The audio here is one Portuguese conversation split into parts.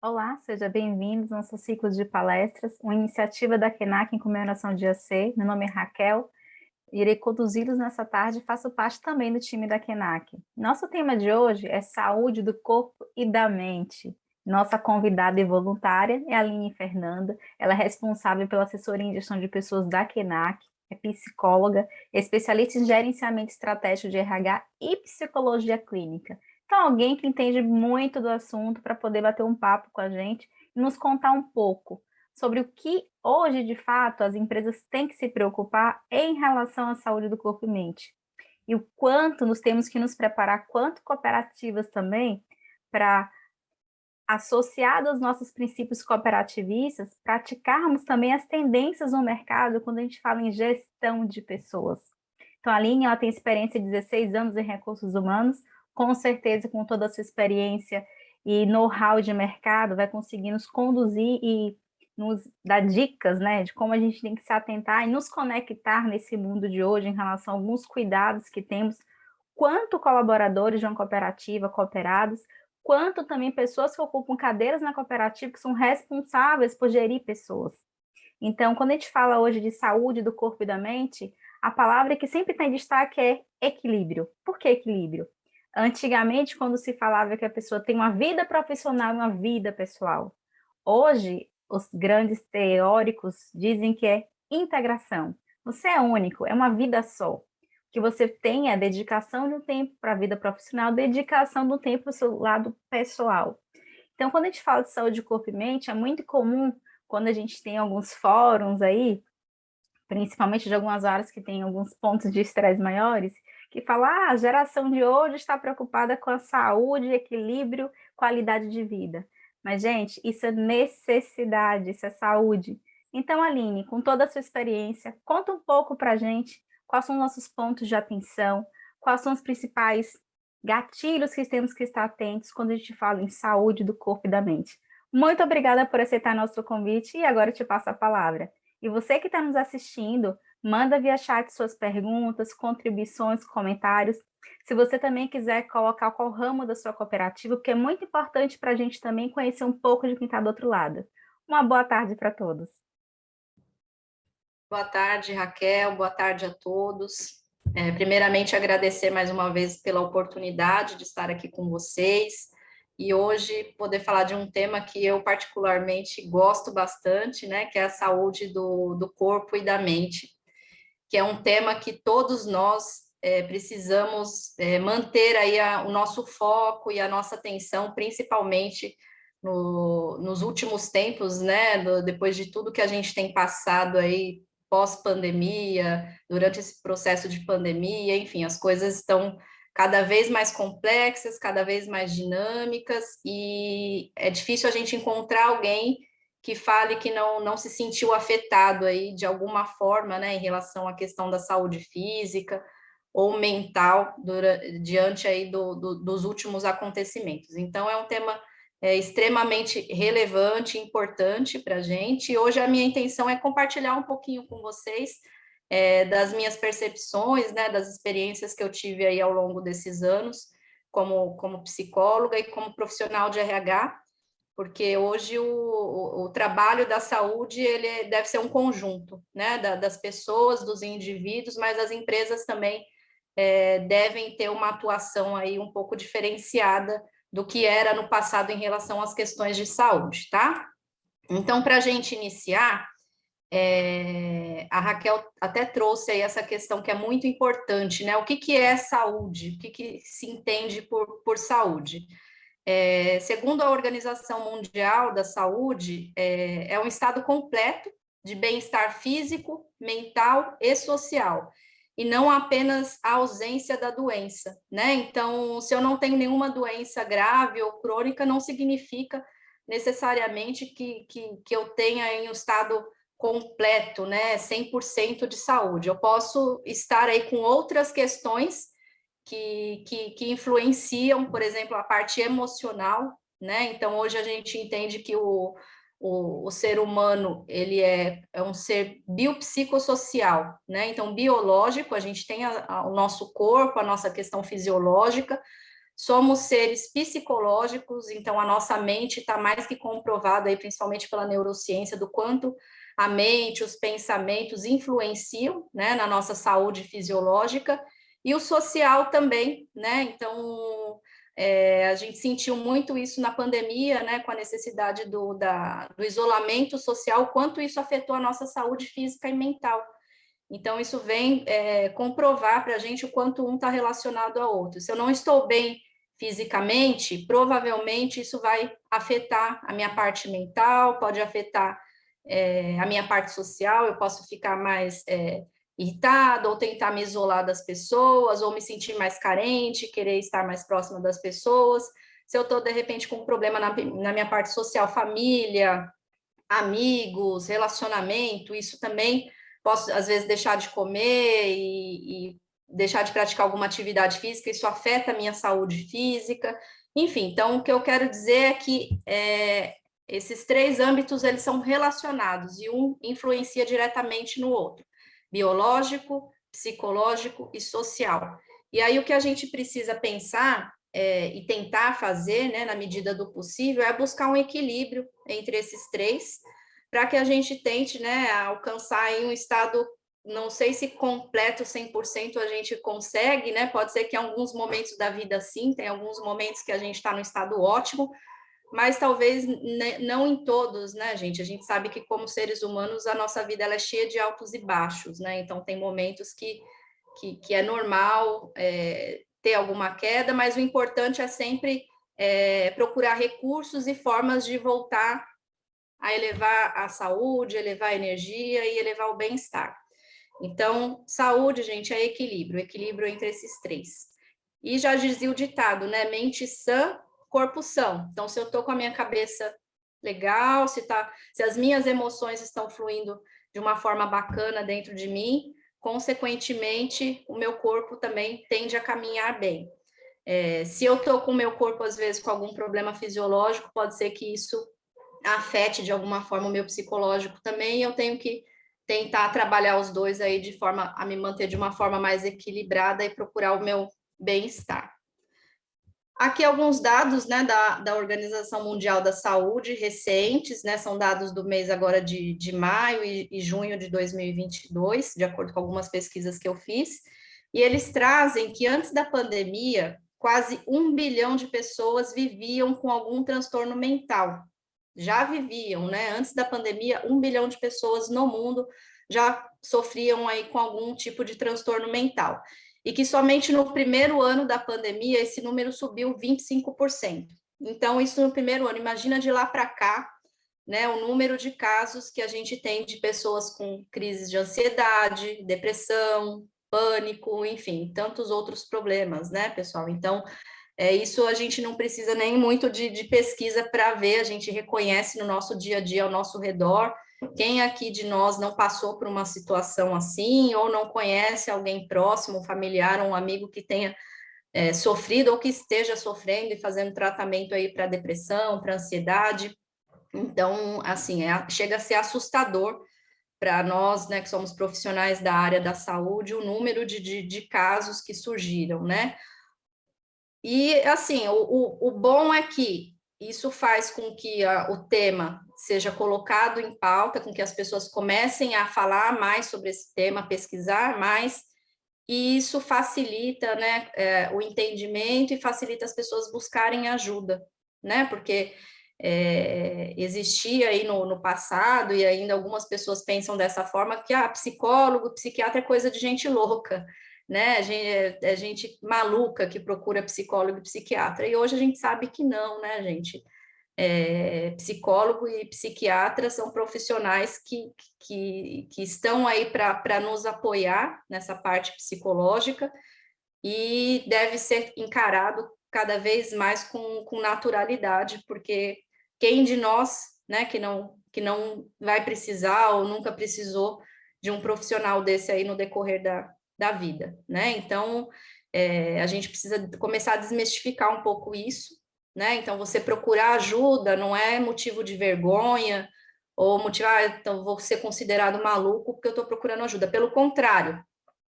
Olá, seja bem-vindos ao nosso ciclo de palestras, uma iniciativa da KENAC em comemoração ao Dia C. Meu nome é Raquel, irei conduzi-los nessa tarde e faço parte também do time da KENAC. Nosso tema de hoje é saúde do corpo e da mente. Nossa convidada e voluntária é a Aline Fernanda, ela é responsável pela assessoria em gestão de pessoas da KENAC, é psicóloga, especialista em gerenciamento estratégico de RH e psicologia clínica. Então, alguém que entende muito do assunto para poder bater um papo com a gente e nos contar um pouco sobre o que hoje, de fato, as empresas têm que se preocupar em relação à saúde do corpo e mente. E o quanto nós temos que nos preparar, quanto cooperativas também, para, associado aos nossos princípios cooperativistas, praticarmos também as tendências no mercado quando a gente fala em gestão de pessoas. Então, a Aline, ela tem experiência de 16 anos em recursos humanos, com certeza, com toda a sua experiência e know-how de mercado, vai conseguir nos conduzir e nos dar dicas, né, de como a gente tem que se atentar e nos conectar nesse mundo de hoje em relação a alguns cuidados que temos, quanto colaboradores de uma cooperativa cooperados, quanto também pessoas que ocupam cadeiras na cooperativa que são responsáveis por gerir pessoas. Então, quando a gente fala hoje de saúde do corpo e da mente, a palavra que sempre está em destaque é equilíbrio. Por que equilíbrio? Antigamente, quando se falava que a pessoa tem uma vida profissional e uma vida pessoal, hoje os grandes teóricos dizem que é integração. Você é único, é uma vida só. Que você tenha dedicação de um tempo para a vida profissional, dedicação do tempo para o seu lado pessoal. Então, quando a gente fala de saúde de corpo e mente, é muito comum quando a gente tem alguns fóruns aí, principalmente de algumas áreas que têm alguns pontos de estresse maiores, que fala, a geração de hoje está preocupada com a saúde, equilíbrio, qualidade de vida. Mas, gente, isso é necessidade, isso é saúde. Então, Aline, com toda a sua experiência, conta um pouco para a gente quais são os nossos pontos de atenção, quais são os principais gatilhos que temos que estar atentos quando a gente fala em saúde do corpo e da mente. Muito obrigada por aceitar nosso convite e agora eu te passo a palavra. E você que está nos assistindo, manda via chat suas perguntas, contribuições, comentários. Se você também quiser colocar qual ramo da sua cooperativa, porque é muito importante para a gente também conhecer um pouco de quem está do outro lado. Uma boa tarde para todos. Boa tarde, Raquel. Boa tarde a todos. Primeiramente, agradecer mais uma vez pela oportunidade de estar aqui com vocês e hoje poder falar de um tema que eu particularmente gosto bastante, né, que é a saúde do corpo e da mente, que é um tema que todos nós precisamos manter aí o nosso foco e a nossa atenção, principalmente nos últimos tempos, né, depois de tudo que a gente tem passado aí pós-pandemia, durante esse processo de pandemia, enfim, as coisas estão cada vez mais complexas, cada vez mais dinâmicas, e é difícil a gente encontrar alguém que fale que não se sentiu afetado aí de alguma forma, né, em relação à questão da saúde física ou mental diante aí dos últimos acontecimentos. Então, é um tema extremamente relevante e importante para a gente. E hoje a minha intenção é compartilhar um pouquinho com vocês das minhas percepções, né, das experiências que eu tive aí ao longo desses anos como psicóloga e como profissional de RH, porque hoje o trabalho da saúde ele deve ser um conjunto, né, das pessoas, dos indivíduos, mas as empresas também devem ter uma atuação aí um pouco diferenciada do que era no passado em relação às questões de saúde, tá? Então, para a gente iniciar, a Raquel até trouxe aí essa questão que é muito importante, né? O que é saúde? O que se entende por saúde? Segundo a Organização Mundial da Saúde, é um estado completo de bem-estar físico, mental e social, e não apenas a ausência da doença, né? Então, se eu não tenho nenhuma doença grave ou crônica, não significa necessariamente que eu tenha em um estado completo, né? 100% de saúde. Eu posso estar aí com outras questões que influenciam, por exemplo, a parte emocional, né? Então, hoje a gente entende que o ser humano, ele é um ser biopsicossocial, né? Então, biológico, a gente tem o nosso corpo, a nossa questão fisiológica, somos seres psicológicos, então a nossa mente está mais que comprovada aí, principalmente pela neurociência, do quanto a mente, os pensamentos influenciam, né, na nossa saúde fisiológica, e o social também, né? Então, a gente sentiu muito isso na pandemia, né, com a necessidade do isolamento social, quanto isso afetou a nossa saúde física e mental. Então, isso vem comprovar para a gente o quanto um está relacionado ao outro. Se eu não estou bem fisicamente, provavelmente isso vai afetar a minha parte mental, pode afetar a minha parte social, eu posso ficar mais irritado, ou tentar me isolar das pessoas, ou me sentir mais carente, querer estar mais próxima das pessoas. Se eu estou, de repente, com um problema na minha parte social, família, amigos, relacionamento, isso também posso, às vezes, deixar de comer e deixar de praticar alguma atividade física, isso afeta a minha saúde física. Enfim, então, o que eu quero dizer é que esses três âmbitos, eles são relacionados, e um influencia diretamente no outro: biológico, psicológico e social. E aí, o que a gente precisa pensar e tentar fazer, né, na medida do possível, é buscar um equilíbrio entre esses três, para que a gente tente, né, alcançar aí um estado, não sei se completo 100% a gente consegue, né, pode ser que em alguns momentos da vida sim, tem alguns momentos que a gente está no estado ótimo, mas talvez não em todos, né, gente? A gente sabe que como seres humanos a nossa vida ela é cheia de altos e baixos, né? Então tem momentos que é normal ter alguma queda, mas o importante é sempre procurar recursos e formas de voltar a elevar a saúde, elevar a energia e elevar o bem-estar. Então, saúde, gente, é equilíbrio entre esses três. E já dizia o ditado, né? Mente sã, corpo são. Então, se eu estou com a minha cabeça legal, se as minhas emoções estão fluindo de uma forma bacana dentro de mim, consequentemente, o meu corpo também tende a caminhar bem. Se eu estou com o meu corpo, às vezes, com algum problema fisiológico, pode ser que isso afete de alguma forma o meu psicológico também, e eu tenho que tentar trabalhar os dois aí de forma a me manter de uma forma mais equilibrada e procurar o meu bem-estar. Aqui alguns dados, né, da Organização Mundial da Saúde recentes, né, são dados do mês agora de maio e junho de 2022, de acordo com algumas pesquisas que eu fiz, e eles trazem que antes da pandemia, quase 1 bilhão de pessoas viviam com algum transtorno mental. Já viviam, né? Antes da pandemia, 1 bilhão de pessoas no mundo já sofriam aí com algum tipo de transtorno mental. E que somente no primeiro ano da pandemia esse número subiu 25%. Então, isso no primeiro ano. Imagina de lá para cá, né, o número de casos que a gente tem de pessoas com crises de ansiedade, depressão, pânico, enfim, tantos outros problemas, né, pessoal? Então, isso a gente não precisa nem muito de pesquisa para ver, a gente reconhece no nosso dia a dia, ao nosso redor. Quem aqui de nós não passou por uma situação assim, ou não conhece alguém próximo, um familiar, um amigo que tenha sofrido ou que esteja sofrendo e fazendo tratamento aí para depressão, para ansiedade? Então, assim, chega a ser assustador para nós, né, que somos profissionais da área da saúde, o número de casos que surgiram, né? E, assim, o bom é que isso faz com que o tema seja colocado em pauta, com que as pessoas comecem a falar mais sobre esse tema, pesquisar mais, e isso facilita, né, o entendimento e facilita as pessoas buscarem ajuda, né, porque existia aí no passado, e ainda algumas pessoas pensam dessa forma, que psicólogo, psiquiatra é coisa de gente louca, né? É gente maluca que procura psicólogo e psiquiatra. E hoje a gente sabe que não, né, gente? Psicólogo e psiquiatra são profissionais que estão aí para nos apoiar nessa parte psicológica, e deve ser encarado cada vez mais com naturalidade, porque quem de nós, né, que não vai precisar ou nunca precisou de um profissional desse aí no decorrer da vida, né? Então, a gente precisa começar a desmistificar um pouco isso, né? Então, você procurar ajuda não é motivo de vergonha ou motivo, então vou ser considerado maluco porque eu estou procurando ajuda. Pelo contrário,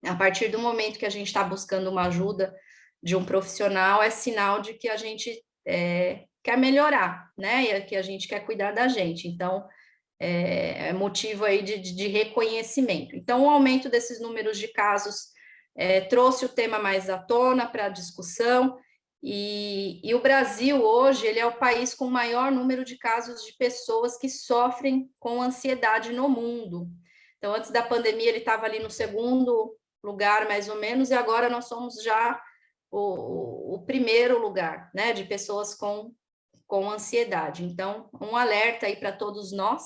a partir do momento que a gente está buscando uma ajuda de um profissional é sinal de que a gente quer melhorar, né? E que a gente quer cuidar da gente. Então, é motivo aí de reconhecimento. Então, o aumento desses números de casos trouxe o tema mais à tona para a discussão, e o Brasil hoje ele é o país com o maior número de casos de pessoas que sofrem com ansiedade no mundo. Então, antes da pandemia, ele estava ali no segundo lugar, mais ou menos, e agora nós somos já o primeiro lugar, né, de pessoas com ansiedade. Então, um alerta aí para todos nós,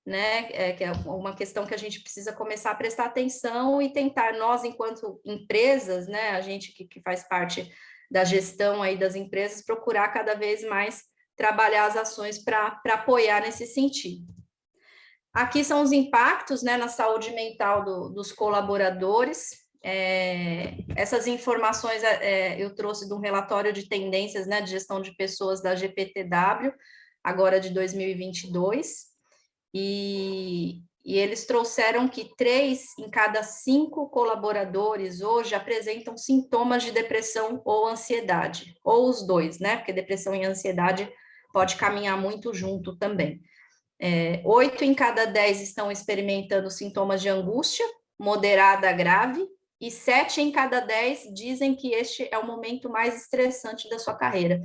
né, que é uma questão que a gente precisa começar a prestar atenção e tentar, nós, enquanto empresas, né, a gente que faz parte da gestão aí das empresas, procurar cada vez mais trabalhar as ações para apoiar nesse sentido. Aqui são os impactos, né, na saúde mental dos colaboradores. Essas informações eu trouxe de um relatório de tendências, né, de gestão de pessoas da GPTW, agora de 2022, e eles trouxeram que 3 em cada 5 colaboradores hoje apresentam sintomas de depressão ou ansiedade, ou os dois, né, porque depressão e ansiedade pode caminhar muito junto também. 8 em cada 10 estão experimentando sintomas de angústia, moderada a grave, e 7 em cada 10 dizem que este é o momento mais estressante da sua carreira.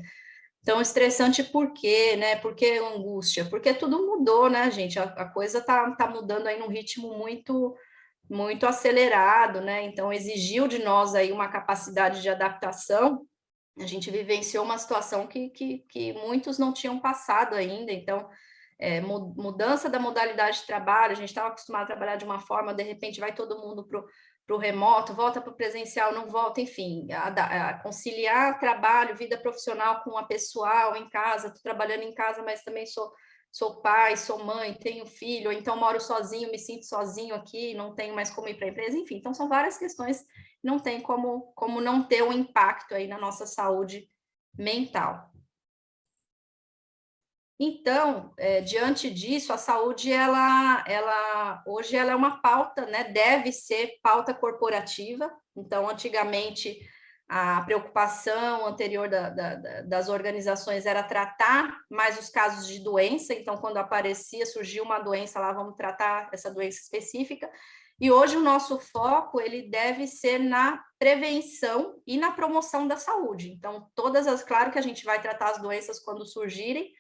Então, estressante por quê, né? Por que angústia? Porque tudo mudou, né, gente? A coisa tá mudando aí num ritmo muito, muito acelerado, né? Então, exigiu de nós aí uma capacidade de adaptação. A gente vivenciou uma situação que muitos não tinham passado ainda, então mudança da modalidade de trabalho, a gente estava acostumado a trabalhar de uma forma, de repente vai todo mundo para o remoto, volta para o presencial, não volta, enfim, a conciliar trabalho, vida profissional com a pessoal em casa, estou trabalhando em casa, mas também sou pai, sou mãe, tenho filho, ou então moro sozinho, me sinto sozinho aqui, não tenho mais como ir para a empresa, enfim, então são várias questões, não tem como não ter um impacto aí na nossa saúde mental. Então, diante disso, a saúde, hoje ela é uma pauta, né? Deve ser pauta corporativa. Então, antigamente, a preocupação anterior das organizações era tratar mais os casos de doença. Então, quando surgiu uma doença lá, vamos tratar essa doença específica. E hoje o nosso foco, ele deve ser na prevenção e na promoção da saúde. Então, claro que a gente vai tratar as doenças quando surgirem,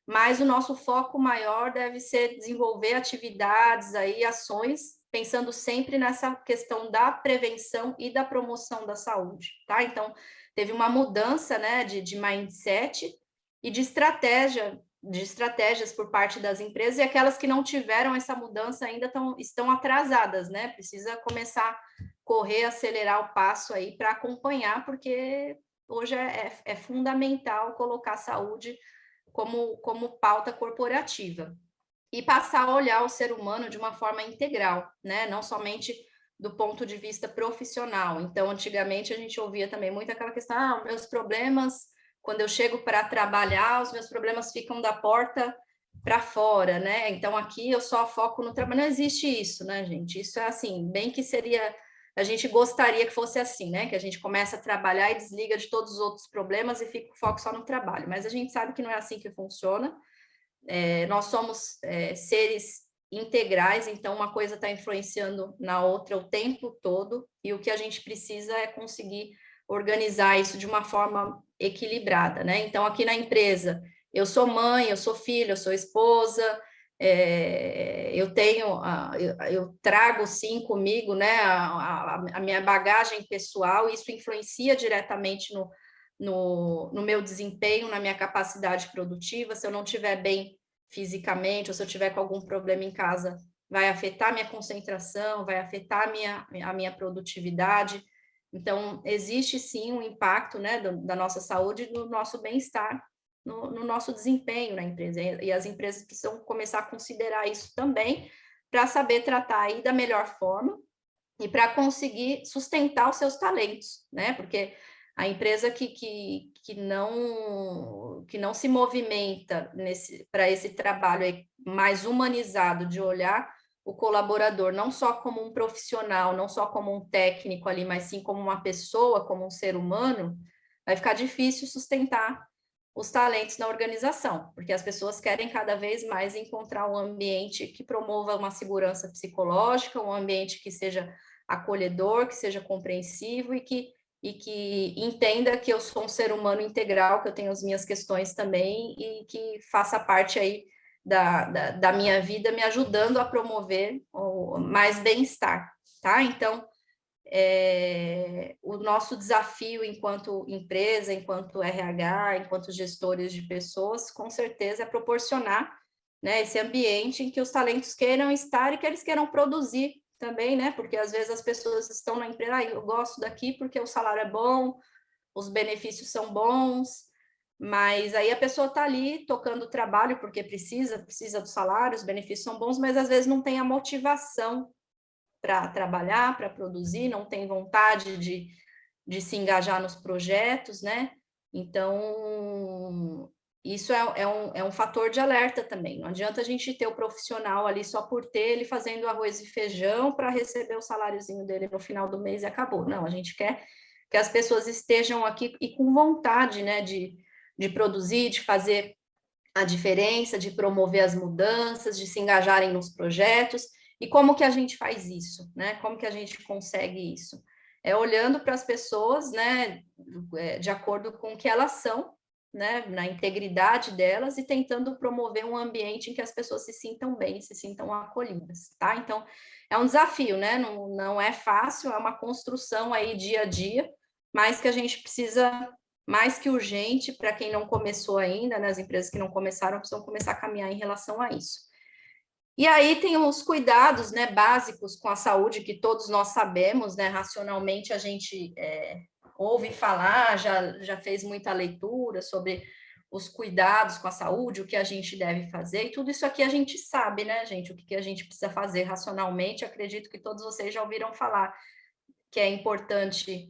mas o nosso foco maior deve ser desenvolver atividades aí, ações, pensando sempre nessa questão da prevenção e da promoção da saúde, tá? Então, teve uma mudança, né, de mindset e de estratégias por parte das empresas, e aquelas que não tiveram essa mudança ainda estão atrasadas, né? Precisa começar a correr, acelerar o passo aí para acompanhar, porque hoje é fundamental colocar a saúde como pauta corporativa e passar a olhar o ser humano de uma forma integral, né? Não somente do ponto de vista profissional. Então, antigamente a gente ouvia também muito aquela questão: meus problemas, quando eu chego para trabalhar, os meus problemas ficam da porta para fora, né? Então, aqui eu só foco no trabalho. Não existe isso, né, gente? Isso é assim, bem que seria. A gente gostaria que fosse assim, né? Que a gente começa a trabalhar e desliga de todos os outros problemas e fica com foco só no trabalho. Mas a gente sabe que não é assim que funciona. Nós somos seres integrais, então uma coisa está influenciando na outra o tempo todo, e o que a gente precisa é conseguir organizar isso de uma forma equilibrada, né? Então, aqui na empresa, eu sou mãe, eu sou filha, eu sou esposa, eu trago sim comigo, né, a minha bagagem pessoal, isso influencia diretamente no meu desempenho, na minha capacidade produtiva. Se eu não estiver bem fisicamente, ou se eu tiver com algum problema em casa, vai afetar minha concentração, vai afetar a minha produtividade. Então, existe sim um impacto, né, da nossa saúde e do nosso bem-estar no nosso desempenho na empresa. E as empresas precisam começar a considerar isso também, para saber tratar aí da melhor forma e para conseguir sustentar os seus talentos, né? Porque a empresa que não se movimenta para esse trabalho mais humanizado de olhar o colaborador, não só como um profissional, não só como um técnico ali, mas sim como uma pessoa, como um ser humano, vai ficar difícil sustentar os talentos na organização, porque as pessoas querem cada vez mais encontrar um ambiente que promova uma segurança psicológica, um ambiente que seja acolhedor, que seja compreensivo e que entenda que eu sou um ser humano integral, que eu tenho as minhas questões também e que faça parte aí da minha vida, me ajudando a promover mais bem-estar, tá? Então, o nosso desafio enquanto empresa, enquanto RH, enquanto gestores de pessoas, com certeza é proporcionar, né, esse ambiente em que os talentos queiram estar e que eles queiram produzir também, né? Porque às vezes as pessoas estão na empresa, eu gosto daqui porque o salário é bom, os benefícios são bons, mas aí a pessoa está ali tocando o trabalho porque precisa do salário, os benefícios são bons, mas às vezes não tem a motivação para trabalhar, para produzir, não tem vontade de se engajar nos projetos, né? Então, isso é um fator de alerta também. Não adianta a gente ter o profissional ali só por ter ele fazendo arroz e feijão para receber o saláriozinho dele no final do mês e acabou. Não, a gente quer que as pessoas estejam aqui e com vontade, né, de produzir, de fazer a diferença, de promover as mudanças, de se engajarem nos projetos. E como que a gente faz isso, né? Como que a gente consegue isso? É olhando para as pessoas, né, de acordo com o que elas são, né, na integridade delas e tentando promover um ambiente em que as pessoas se sintam bem, se sintam acolhidas, tá? Então, é um desafio, né? Não é fácil, é uma construção aí dia a dia, mas que a gente precisa mais que urgente para quem não começou ainda, né, as empresas que não começaram precisam começar a caminhar em relação a isso. E aí tem os cuidados, né, básicos com a saúde que todos nós sabemos, né, racionalmente a gente ouve falar, já fez muita leitura sobre os cuidados com a saúde, o que a gente deve fazer, e tudo isso aqui a gente sabe, né, gente, o que a gente precisa fazer racionalmente. Acredito que todos vocês já ouviram falar que é importante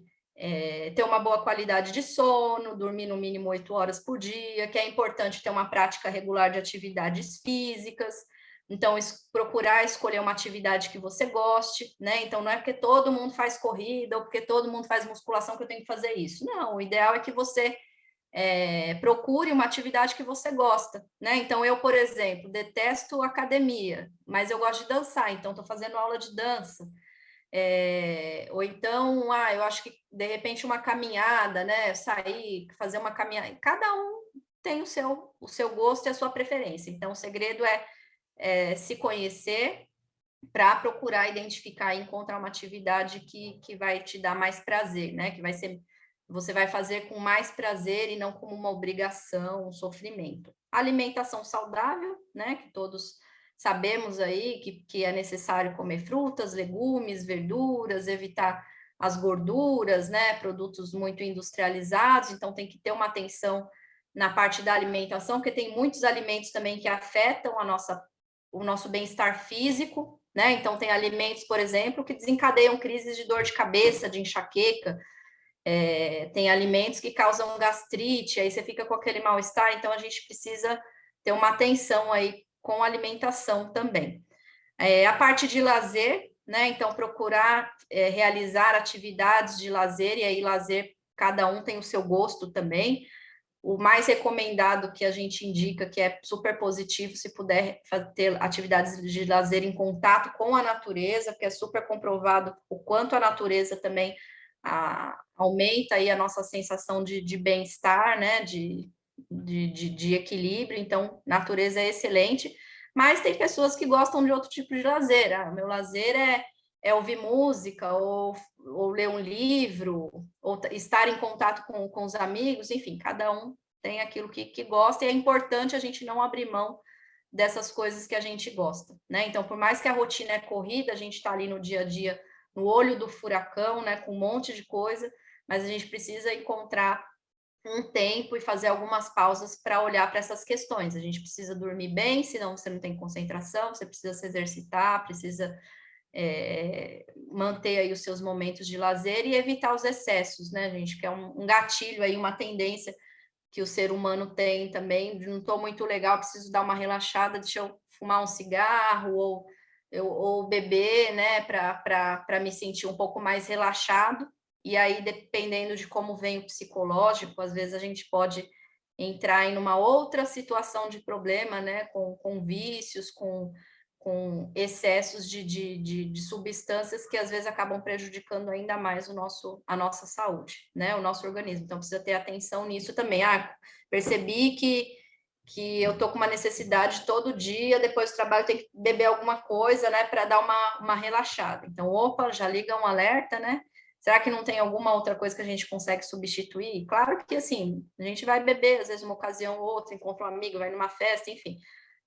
ter uma boa qualidade de sono, dormir no mínimo 8 horas por dia, que é importante ter uma prática regular de atividades físicas. Então, procurar escolher uma atividade que você goste, né? Então, não é porque todo mundo faz corrida ou porque todo mundo faz musculação que eu tenho que fazer isso. Não, o ideal é que você procure uma atividade que você gosta, né? Então, eu, por exemplo, detesto academia, mas eu gosto de dançar, então estou fazendo aula de dança. Ou então, eu acho que de repente uma caminhada, né? Sair, fazer uma caminhada. Cada um tem o seu gosto e a sua preferência. Então, o segredo é se conhecer para procurar identificar e encontrar uma atividade que vai te dar mais prazer, né? Que vai ser, você vai fazer com mais prazer e não como uma obrigação, um sofrimento. Alimentação saudável, né? Que todos sabemos aí que é necessário comer frutas, legumes, verduras, evitar as gorduras, né? Produtos muito industrializados, então tem que ter uma atenção na parte da alimentação, porque tem muitos alimentos também que afetam o nosso bem-estar físico, né? Então, tem alimentos, por exemplo, que desencadeiam crises de dor de cabeça, de enxaqueca, tem alimentos que causam gastrite, aí você fica com aquele mal-estar, então a gente precisa ter uma atenção aí com a alimentação também. A parte de lazer, né? Então, procurar realizar atividades de lazer, e aí lazer, cada um tem o seu gosto também. O mais recomendado que a gente indica, que é super positivo, se puder ter atividades de lazer em contato com a natureza, porque é super comprovado o quanto a natureza também aumenta aí a nossa sensação de bem-estar, né, de equilíbrio. Então, natureza é excelente, mas tem pessoas que gostam de outro tipo de lazer. Meu lazer é ouvir música, ou ler um livro, ou estar em contato com os amigos, enfim, cada um tem aquilo que gosta, e é importante a gente não abrir mão dessas coisas que a gente gosta, né? Então, por mais que a rotina é corrida, a gente está ali no dia a dia, no olho do furacão, né, com um monte de coisa, mas a gente precisa encontrar um tempo e fazer algumas pausas para olhar para essas questões. A gente precisa dormir bem, senão você não tem concentração, você precisa se exercitar, precisa manter aí os seus momentos de lazer e evitar os excessos, né, gente? Que é um gatilho aí, uma tendência que o ser humano tem também. Não estou muito legal, preciso dar uma relaxada, deixa eu fumar um cigarro, ou ou beber, né, para me sentir um pouco mais relaxado. E aí, dependendo de como vem o psicológico, às vezes a gente pode entrar em uma outra situação de problema, né, com vícios, com excessos de substâncias que às vezes acabam prejudicando ainda mais a nossa saúde, né, o nosso organismo. Então, precisa ter atenção nisso também. Percebi que eu tô com uma necessidade todo dia, depois do trabalho tem que beber alguma coisa, né, para dar uma relaxada. Então, opa, já liga um alerta, né? Será que não tem alguma outra coisa que a gente consegue substituir? Claro que, assim, a gente vai beber, às vezes, uma ocasião ou outra, encontra um amigo, vai numa festa, enfim.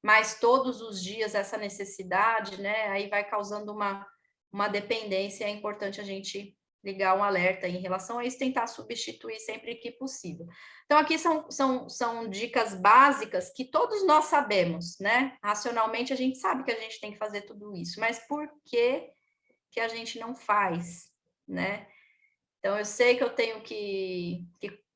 Mas todos os dias essa necessidade, né, aí vai causando uma dependência, é importante a gente ligar um alerta em relação a isso, tentar substituir sempre que possível. Então, aqui são dicas básicas que todos nós sabemos, né? Racionalmente, a gente sabe que a gente tem que fazer tudo isso, mas por que a gente não faz, né? Então, eu sei que eu tenho que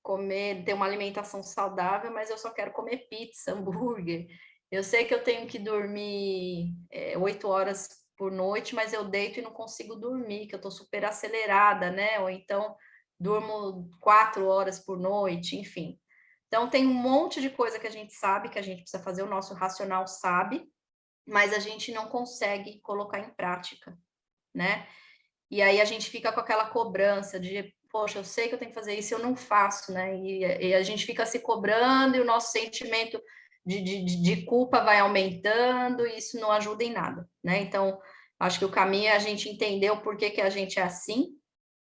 comer, ter uma alimentação saudável, mas eu só quero comer pizza, hambúrguer. Eu sei que eu tenho que dormir 8 horas por noite, mas eu deito e não consigo dormir, que eu estou super acelerada, né? Ou então durmo 4 horas por noite, enfim. Então, tem um monte de coisa que a gente sabe que a gente precisa fazer, o nosso racional sabe, mas a gente não consegue colocar em prática, né? E aí a gente fica com aquela cobrança de, poxa, eu sei que eu tenho que fazer isso, eu não faço, né? E a gente fica se cobrando e o nosso sentimento de culpa vai aumentando e isso não ajuda em nada, né? Então, acho que o caminho é a gente entender o porquê que a gente é assim,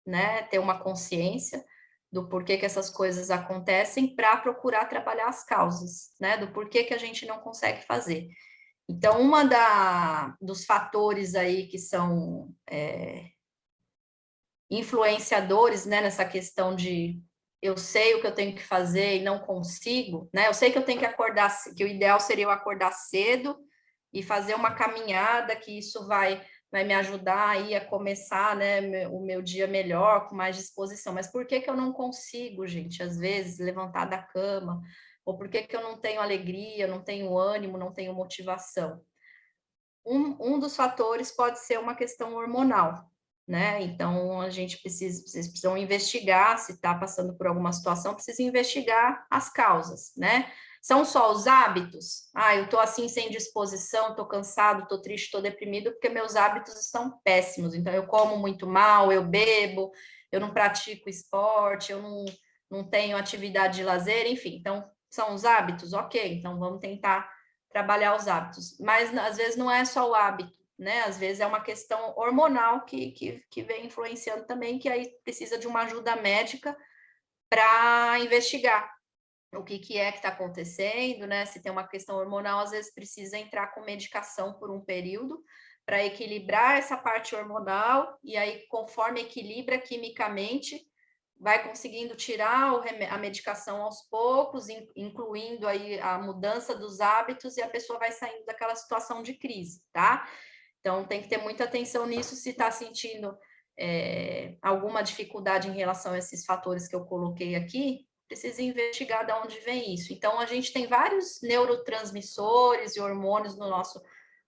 né? Ter uma consciência do porquê que essas coisas acontecem para procurar trabalhar as causas, né? Do porquê que a gente não consegue fazer. Então, dos fatores aí que são influenciadores, né, nessa questão de eu sei o que eu tenho que fazer e não consigo, né? Eu sei que eu tenho que acordar, que o ideal seria eu acordar cedo e fazer uma caminhada, que isso vai me ajudar aí a começar, né, o meu dia melhor, com mais disposição. Mas por que que eu não consigo, gente, às vezes, levantar da cama? Ou por que que eu não tenho alegria, não tenho ânimo, não tenho motivação? Um dos fatores pode ser uma questão hormonal, né? Então, vocês precisam investigar, se está passando por alguma situação, precisa investigar as causas, né? São só os hábitos? Eu estou assim sem disposição, estou cansado, estou triste, estou deprimido, porque meus hábitos estão péssimos. Então, eu como muito mal, eu bebo, eu não pratico esporte, eu não tenho atividade de lazer, enfim. Então, são os hábitos? Ok, então vamos tentar trabalhar os hábitos. Mas às vezes não é só o hábito, né? Às vezes é uma questão hormonal que vem influenciando também, que aí precisa de uma ajuda médica para investigar o que é que está acontecendo, né? Se tem uma questão hormonal, às vezes precisa entrar com medicação por um período para equilibrar essa parte hormonal, e aí, conforme equilibra quimicamente, vai conseguindo tirar a medicação aos poucos, incluindo aí a mudança dos hábitos, e a pessoa vai saindo daquela situação de crise, tá? Então, tem que ter muita atenção nisso, se está sentindo alguma dificuldade em relação a esses fatores que eu coloquei aqui, precisa investigar de onde vem isso. Então, a gente tem vários neurotransmissores e hormônios no nosso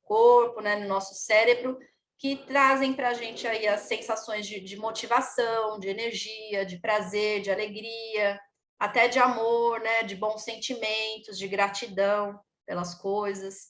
corpo, né, no nosso cérebro, que trazem para a gente aí as sensações de motivação, de energia, de prazer, de alegria, até de amor, né, de bons sentimentos, de gratidão pelas coisas.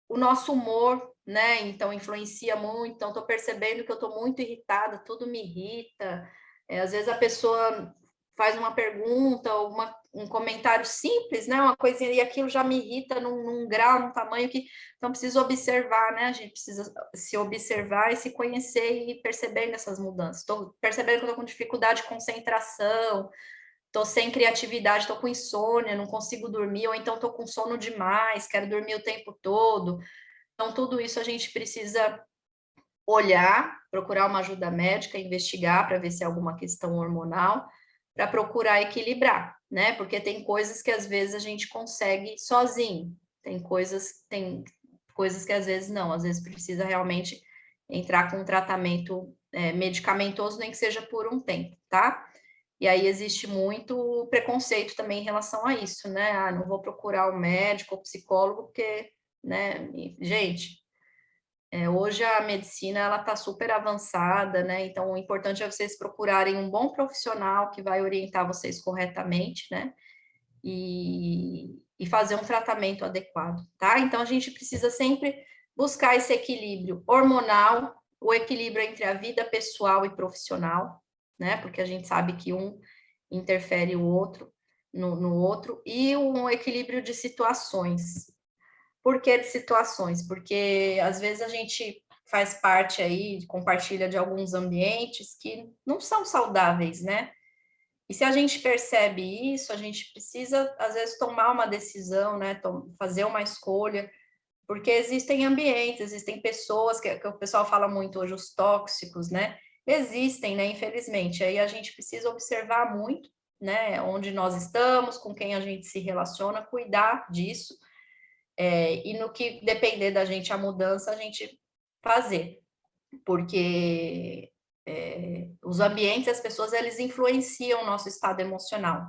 O nosso humor, né, então influencia muito. Então, estou percebendo que eu estou muito irritada, tudo me irrita. Às vezes a pessoa faz uma pergunta ou um comentário simples, né, uma coisinha, e aquilo já me irrita num grau, num tamanho que... Então, preciso observar, né, a gente precisa se observar e se conhecer e perceber nessas mudanças. Estou percebendo que estou com dificuldade de concentração, estou sem criatividade, estou com insônia, não consigo dormir, ou então estou com sono demais, quero dormir o tempo todo. Então, tudo isso a gente precisa olhar, procurar uma ajuda médica, investigar para ver se é alguma questão hormonal, para procurar equilibrar, né? Porque tem coisas que às vezes a gente consegue sozinho, tem coisas que às vezes não, às vezes precisa realmente entrar com um tratamento medicamentoso, nem que seja por um tempo, tá? E aí existe muito preconceito também em relação a isso, né? Não vou procurar o médico ou psicólogo porque né? E, gente, hoje a medicina ela está super avançada, né? Então o importante é vocês procurarem um bom profissional que vai orientar vocês corretamente, né? E fazer um tratamento adequado, tá? Então a gente precisa sempre buscar esse equilíbrio hormonal, o equilíbrio entre a vida pessoal e profissional, né? Porque a gente sabe que um interfere o outro no outro, e um equilíbrio de situações. Por que de situações? Porque às vezes a gente faz parte aí, compartilha de alguns ambientes que não são saudáveis, né? E se a gente percebe isso, a gente precisa, às vezes, tomar uma decisão, né? Fazer uma escolha, porque existem ambientes, existem pessoas, que o pessoal fala muito hoje, os tóxicos, né? Existem, né? Infelizmente. Aí a gente precisa observar muito, né? Onde nós estamos, com quem a gente se relaciona, cuidar disso. E no que depender da gente a mudança, a gente fazer. Porque os ambientes, as pessoas, eles influenciam o nosso estado emocional.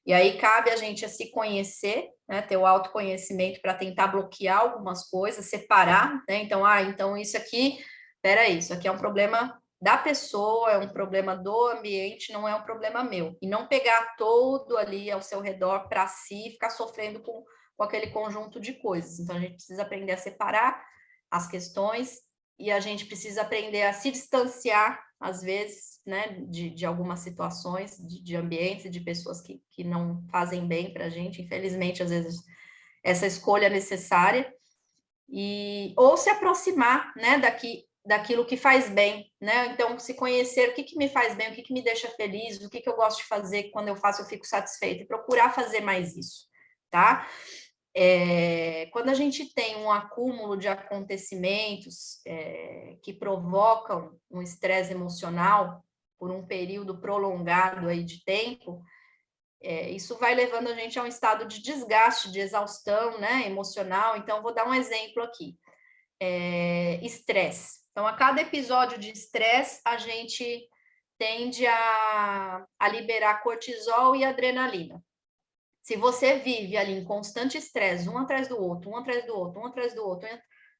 E aí cabe a gente a se conhecer, né, ter o autoconhecimento para tentar bloquear algumas coisas, separar, né? Então, então isso aqui, peraí, isso aqui é um problema da pessoa, é um problema do ambiente, não é um problema meu. E não pegar todo ali ao seu redor para si e ficar sofrendo com aquele conjunto de coisas. Então, a gente precisa aprender a separar as questões e a gente precisa aprender a se distanciar, às vezes, né, de algumas situações, de ambientes, de pessoas que não fazem bem para a gente. Infelizmente, às vezes, essa escolha é necessária. Ou se aproximar, né, daquilo que faz bem, né? Então, se conhecer o que me faz bem, o que me deixa feliz, o que eu gosto de fazer, que quando eu faço eu fico satisfeita, e procurar fazer mais isso, tá? Quando a gente tem um acúmulo de acontecimentos que provocam um estresse emocional por um período prolongado aí de tempo, isso vai levando a gente a um estado de desgaste, de exaustão, né, emocional. Então, vou dar um exemplo aqui. Estresse. Então, a cada episódio de estresse, a gente tende a liberar cortisol e adrenalina. Se você vive ali em constante estresse, um atrás do outro, um atrás do outro, um atrás do outro,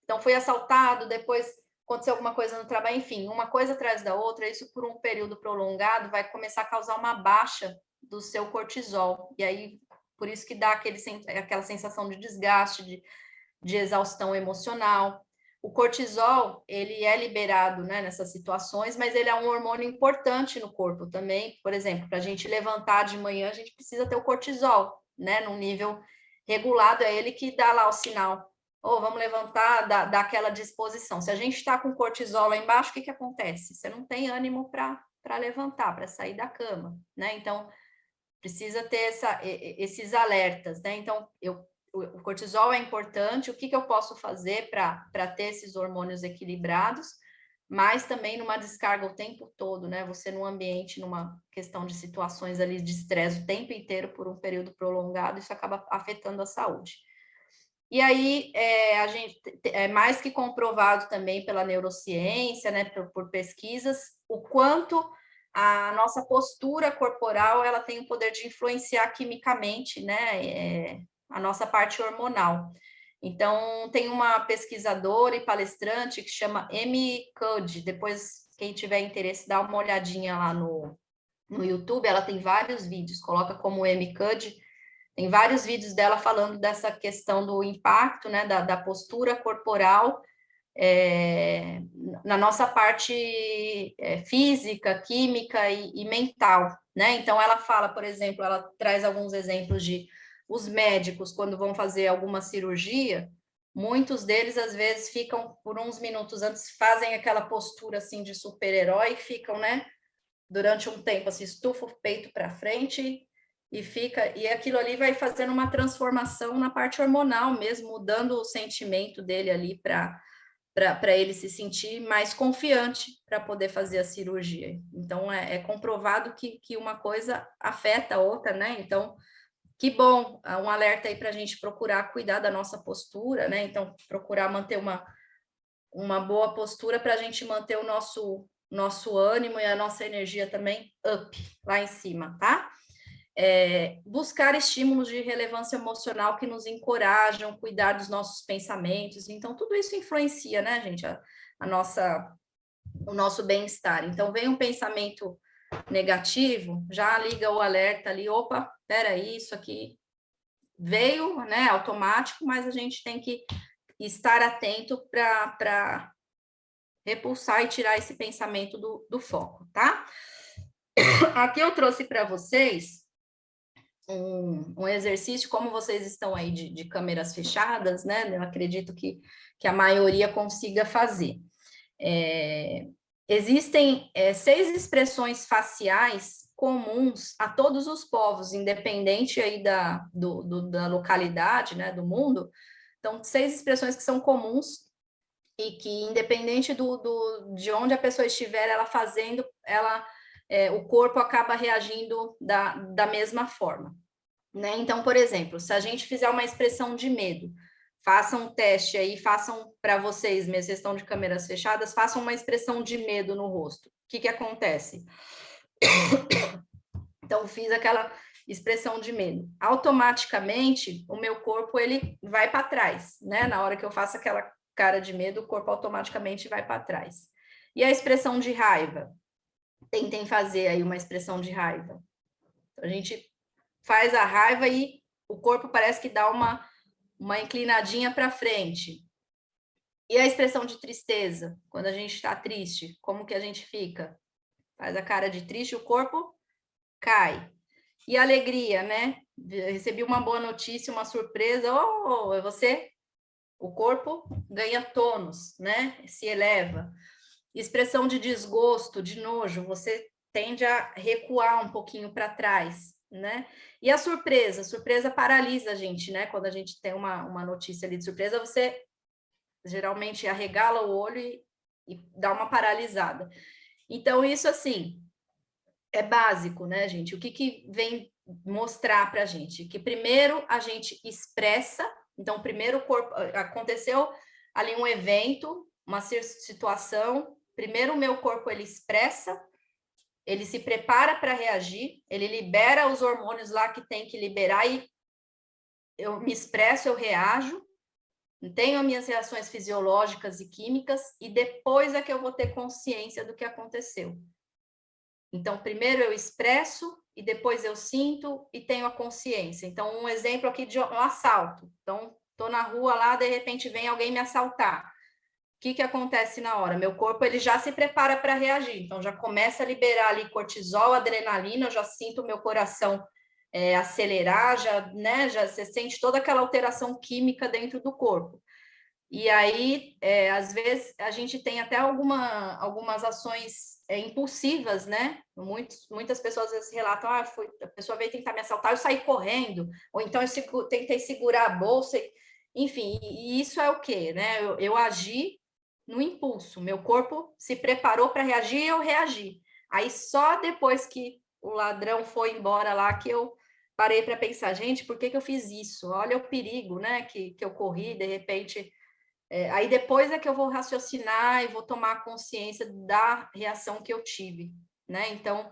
então foi assaltado, depois aconteceu alguma coisa no trabalho, enfim, uma coisa atrás da outra, isso por um período prolongado vai começar a causar uma baixa do seu cortisol. E aí, por isso que dá aquela sensação de desgaste, de exaustão emocional. O cortisol, ele é liberado, né, nessas situações, mas ele é um hormônio importante no corpo também. Por exemplo, para a gente levantar de manhã, a gente precisa ter o cortisol, né, num nível regulado, é ele que dá lá o sinal. Vamos levantar, dá aquela disposição. Se a gente está com cortisol lá embaixo, o que acontece? Você não tem ânimo para levantar, para sair da cama, né? Então, precisa ter esses alertas, né? Então, o cortisol é importante, o que eu posso fazer para ter esses hormônios equilibrados, mas também numa descarga o tempo todo, né? Você num ambiente, numa questão de situações ali de estresse o tempo inteiro por um período prolongado, isso acaba afetando a saúde. E aí, a gente é mais que comprovado também pela neurociência, né, por pesquisas, o quanto a nossa postura corporal ela tem o poder de influenciar quimicamente, né, a nossa parte hormonal. Então, tem uma pesquisadora e palestrante que chama Amy Cuddy. Depois, quem tiver interesse, dá uma olhadinha lá no YouTube. Ela tem vários vídeos, coloca como Amy Cuddy. Tem vários vídeos dela falando dessa questão do impacto, né, da postura corporal na nossa parte física, química e mental, né? Então, ela fala, por exemplo, ela traz alguns exemplos de os médicos, quando vão fazer alguma cirurgia, muitos deles, às vezes, ficam por uns minutos antes, fazem aquela postura, assim, de super-herói, ficam, né, durante um tempo, assim, estufa o peito para frente e fica, e aquilo ali vai fazendo uma transformação na parte hormonal mesmo, mudando o sentimento dele ali para ele se sentir mais confiante para poder fazer a cirurgia. Então, é comprovado que uma coisa afeta a outra, né? Então, que bom, um alerta aí para a gente procurar cuidar da nossa postura, né? Então, procurar manter uma boa postura para a gente manter o nosso ânimo e a nossa energia também up, lá em cima, tá? buscar estímulos de relevância emocional que nos encorajam, cuidar dos nossos pensamentos. Então, tudo isso influencia, né, gente, o nosso bem-estar. Então, vem um pensamento negativo, já liga o alerta ali, opa, peraí, isso aqui veio, né, automático, mas a gente tem que estar atento para repulsar e tirar esse pensamento do foco, tá? Aqui eu trouxe para vocês um exercício, como vocês estão aí de câmeras fechadas, né? Eu acredito que a maioria consiga fazer. Existem 6 expressões faciais comuns a todos os povos, independente aí da localidade, né, do mundo. Então, 6 expressões que são comuns e que, independente de onde a pessoa estiver, ela fazendo, o corpo acaba reagindo da mesma forma, né? Então, por exemplo, se a gente fizer uma expressão de medo, façam um teste aí, façam para vocês mesmo, vocês estão de câmeras fechadas, façam uma expressão de medo no rosto. O que acontece? Então, fiz aquela expressão de medo. Automaticamente, o meu corpo, ele vai para trás, né? Na hora que eu faço aquela cara de medo, o corpo automaticamente vai para trás. E a expressão de raiva? Tentem fazer aí uma expressão de raiva. A gente faz a raiva e o corpo parece que dá uma inclinadinha para frente. E a expressão de tristeza? Quando a gente está triste, como que a gente fica? Faz a cara de triste, o corpo cai. E a alegria, né? Recebi uma boa notícia, uma surpresa. Oh, é você? O corpo ganha tônus, né? Se eleva. Expressão de desgosto, de nojo, você tende a recuar um pouquinho para trás, né? E a surpresa paralisa a gente, né? Quando a gente tem uma notícia ali de surpresa, você geralmente arregala o olho e dá uma paralisada. Então, isso, assim, é básico, né, gente? O que vem mostrar para a gente? Que primeiro a gente expressa, então, primeiro o corpo, aconteceu ali um evento, uma situação, primeiro o meu corpo ele expressa, ele se prepara para reagir, ele libera os hormônios lá que tem que liberar e eu me expresso, eu reajo, tenho as minhas reações fisiológicas e químicas e depois é que eu vou ter consciência do que aconteceu. Então, primeiro eu expresso e depois eu sinto e tenho a consciência. Então, um exemplo aqui de um assalto. Então, estou na rua lá, de repente vem alguém me assaltar. O que acontece na hora? Meu corpo ele já se prepara para reagir. Então, já começa a liberar ali cortisol, adrenalina, eu já sinto o meu coração acelerar, já você sente toda aquela alteração química dentro do corpo. E aí, às vezes, a gente tem até algumas ações impulsivas, né? Muitas pessoas às vezes relatam, a pessoa veio tentar me assaltar, eu saí correndo, ou então eu tentei segurar a bolsa, enfim, e isso é o quê, né? Eu agi no impulso, meu corpo se preparou para reagir e eu reagi. Aí só depois que o ladrão foi embora lá que eu parei para pensar, gente, por que eu fiz isso? Olha o perigo, né? Que eu corri, de repente... aí depois é que eu vou raciocinar e vou tomar consciência da reação que eu tive, né? Então,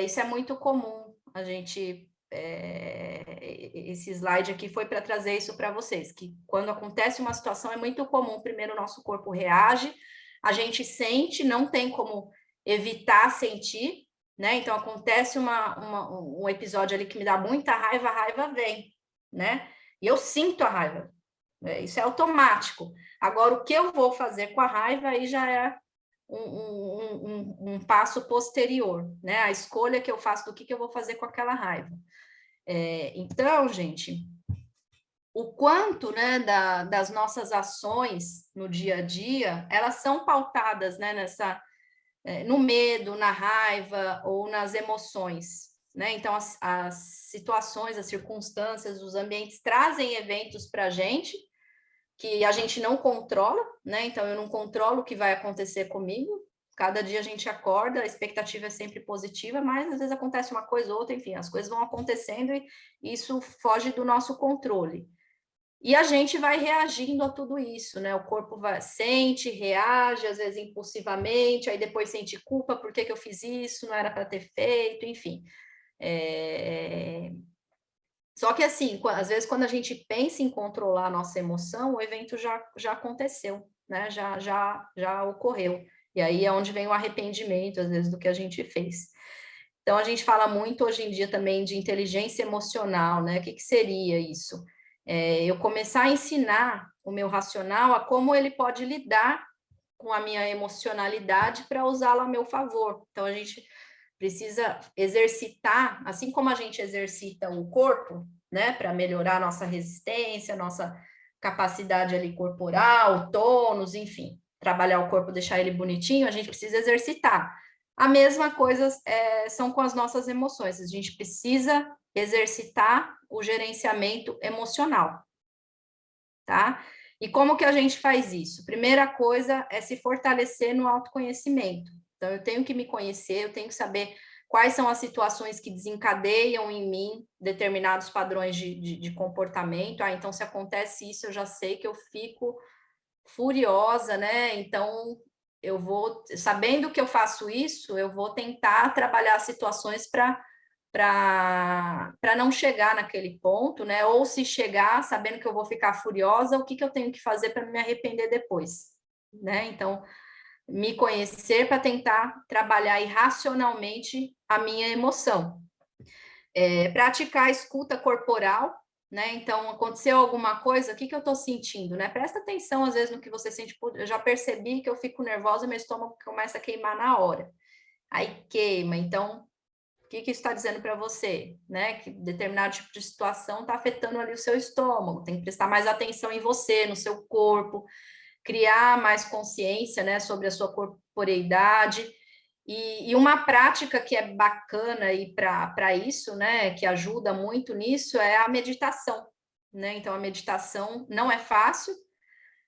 isso é muito comum, a gente... esse slide aqui foi para trazer isso para vocês, que quando acontece uma situação é muito comum, primeiro o nosso corpo reage, a gente sente, não tem como evitar sentir, né? Então, acontece um episódio ali que me dá muita raiva, a raiva vem, né? E eu sinto a raiva, isso é automático. Agora, o que eu vou fazer com a raiva aí já é um passo posterior, né? A escolha que eu faço do que eu vou fazer com aquela raiva. Então, gente, o quanto, né, das nossas ações no dia a dia, elas são pautadas, né, no medo, na raiva ou nas emoções, né? Então, as situações, as circunstâncias, os ambientes trazem eventos para a gente que a gente não controla, né? Então, eu não controlo o que vai acontecer comigo. Cada dia a gente acorda, a expectativa é sempre positiva, mas às vezes acontece uma coisa ou outra, enfim, as coisas vão acontecendo e isso foge do nosso controle. E a gente vai reagindo a tudo isso, né? O corpo sente, reage, às vezes impulsivamente, aí depois sente culpa, por que eu fiz isso, não era para ter feito, enfim. Só que, assim, às vezes, quando a gente pensa em controlar a nossa emoção, o evento já aconteceu, né? Já ocorreu. E aí é onde vem o arrependimento, às vezes, do que a gente fez. Então, a gente fala muito hoje em dia também de inteligência emocional, né? O que seria isso? Eu começar a ensinar o meu racional a como ele pode lidar com a minha emocionalidade para usá-la a meu favor. Então, a gente precisa exercitar, assim como a gente exercita o corpo, né, para melhorar a nossa resistência, nossa capacidade ali corporal, tônus, enfim, trabalhar o corpo, deixar ele bonitinho, a gente precisa exercitar. A mesma coisa são com as nossas emoções, a gente precisa exercitar o gerenciamento emocional, tá? E como que a gente faz isso? Primeira coisa é se fortalecer no autoconhecimento. Então, eu tenho que me conhecer, eu tenho que saber quais são as situações que desencadeiam em mim determinados padrões de comportamento. Então, se acontece isso, eu já sei que eu fico furiosa, né? Então, eu vou, sabendo que eu faço isso, eu vou tentar trabalhar situações para não chegar naquele ponto, né? Ou se chegar, sabendo que eu vou ficar furiosa, o que eu tenho que fazer para me arrepender depois, né? Então, me conhecer para tentar trabalhar irracionalmente a minha emoção. Praticar a escuta corporal, né? Então, aconteceu alguma coisa, o que eu estou sentindo, né? Presta atenção, às vezes, no que você sente. Eu já percebi que eu fico nervosa, meu estômago começa a queimar na hora. Aí queima, então o que isso está dizendo para você, né? Que determinado tipo de situação está afetando ali o seu estômago, tem que prestar mais atenção em você, no seu corpo, criar mais consciência, né, sobre a sua corporeidade. E uma prática que é bacana aí para isso, né, que ajuda muito nisso, é a meditação, né? Então, a meditação não é fácil.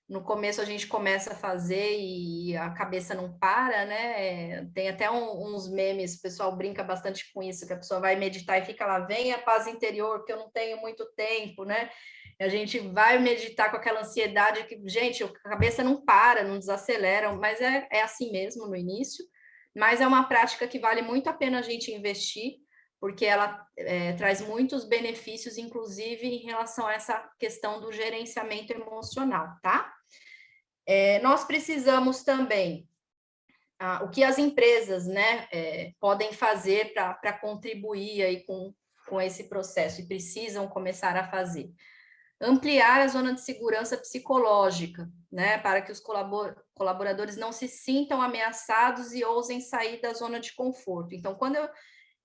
No começo a gente começa a fazer e a cabeça não para, né? Tem até uns memes, o pessoal brinca bastante com isso, que a pessoa vai meditar e fica lá, vem a paz interior, porque eu não tenho muito tempo, né? A gente vai meditar com aquela ansiedade que, gente, a cabeça não para, não desacelera, mas é assim mesmo no início. Mas é uma prática que vale muito a pena a gente investir, porque ela traz muitos benefícios, inclusive em relação a essa questão do gerenciamento emocional, tá? Nós precisamos também, o que as empresas, né, podem fazer para contribuir aí com esse processo, e precisam começar a fazer. Ampliar a zona de segurança psicológica, né, para que os colaboradores não se sintam ameaçados e ousem sair da zona de conforto. Então, quando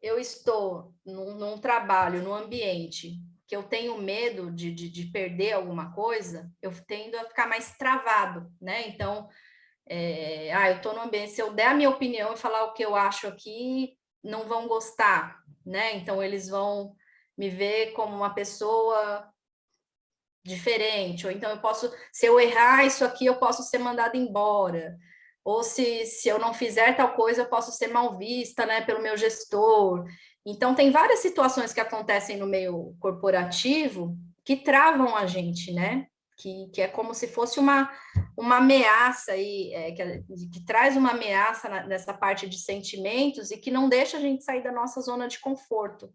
eu estou num trabalho, num ambiente que eu tenho medo de perder alguma coisa, eu tendo a ficar mais travado, né? Então, eu estou no ambiente, se eu der a minha opinião e falar o que eu acho aqui, não vão gostar, né? Então, eles vão me ver como uma pessoa diferente, ou então se eu errar isso aqui, eu posso ser mandada embora, ou se eu não fizer tal coisa, eu posso ser mal vista, né, pelo meu gestor. Então, tem várias situações que acontecem no meio corporativo que travam a gente, né, que é como se fosse uma ameaça aí, que traz uma ameaça nessa parte de sentimentos e que não deixa a gente sair da nossa zona de conforto.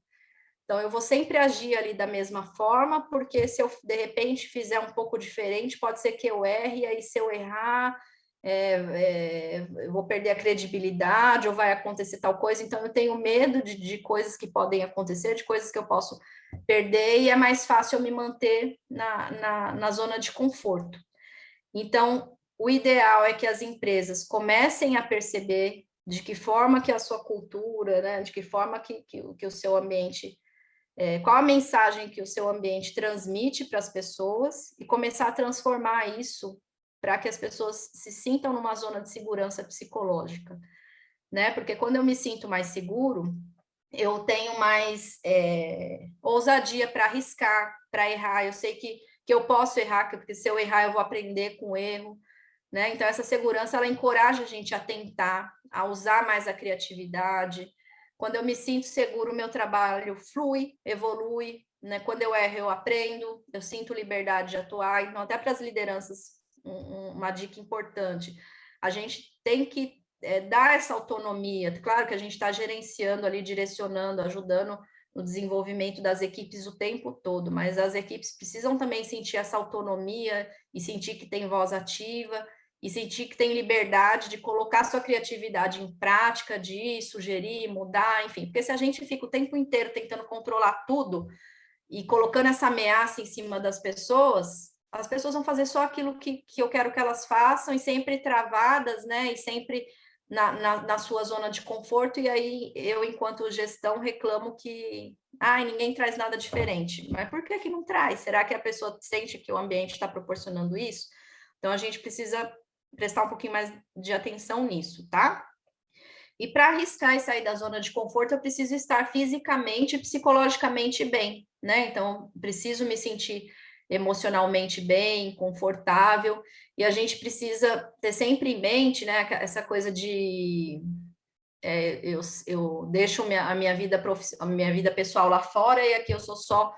Então, eu vou sempre agir ali da mesma forma, porque se eu, de repente, fizer um pouco diferente, pode ser que eu erre, e aí se eu errar, eu vou perder a credibilidade, ou vai acontecer tal coisa. Então, eu tenho medo de coisas que podem acontecer, de coisas que eu posso perder, e é mais fácil eu me manter na zona de conforto. Então, o ideal é que as empresas comecem a perceber de que forma que a sua cultura, né, de que forma que o seu ambiente qual a mensagem que o seu ambiente transmite para as pessoas e começar a transformar isso para que as pessoas se sintam numa zona de segurança psicológica, né? Porque quando eu me sinto mais seguro, eu tenho mais ousadia para arriscar, para errar. Eu sei que eu posso errar, porque se eu errar, eu vou aprender com o erro, né? Então, essa segurança, ela encoraja a gente a tentar, a usar mais a criatividade. Quando eu me sinto seguro, o meu trabalho flui, evolui, né? Quando eu erro, eu aprendo, eu sinto liberdade de atuar. Então, até para as lideranças, uma dica importante, a gente tem que dar essa autonomia. Claro que a gente está gerenciando ali, direcionando, ajudando no desenvolvimento das equipes o tempo todo, mas as equipes precisam também sentir essa autonomia e sentir que tem voz ativa e sentir que tem liberdade de colocar sua criatividade em prática, de sugerir, mudar, enfim. Porque se a gente fica o tempo inteiro tentando controlar tudo e colocando essa ameaça em cima das pessoas, as pessoas vão fazer só aquilo que eu quero que elas façam e sempre travadas, né? E sempre na sua zona de conforto, e aí eu, enquanto gestão, reclamo que ninguém traz nada diferente. Mas por que não traz? Será que a pessoa sente que o ambiente está proporcionando isso? Então, a gente precisa prestar um pouquinho mais de atenção nisso, tá? E para arriscar e sair da zona de conforto, eu preciso estar fisicamente e psicologicamente bem, né? Então, preciso me sentir emocionalmente bem, confortável, e a gente precisa ter sempre em mente, né, essa coisa de eu deixo a minha vida pessoal lá fora e aqui eu sou só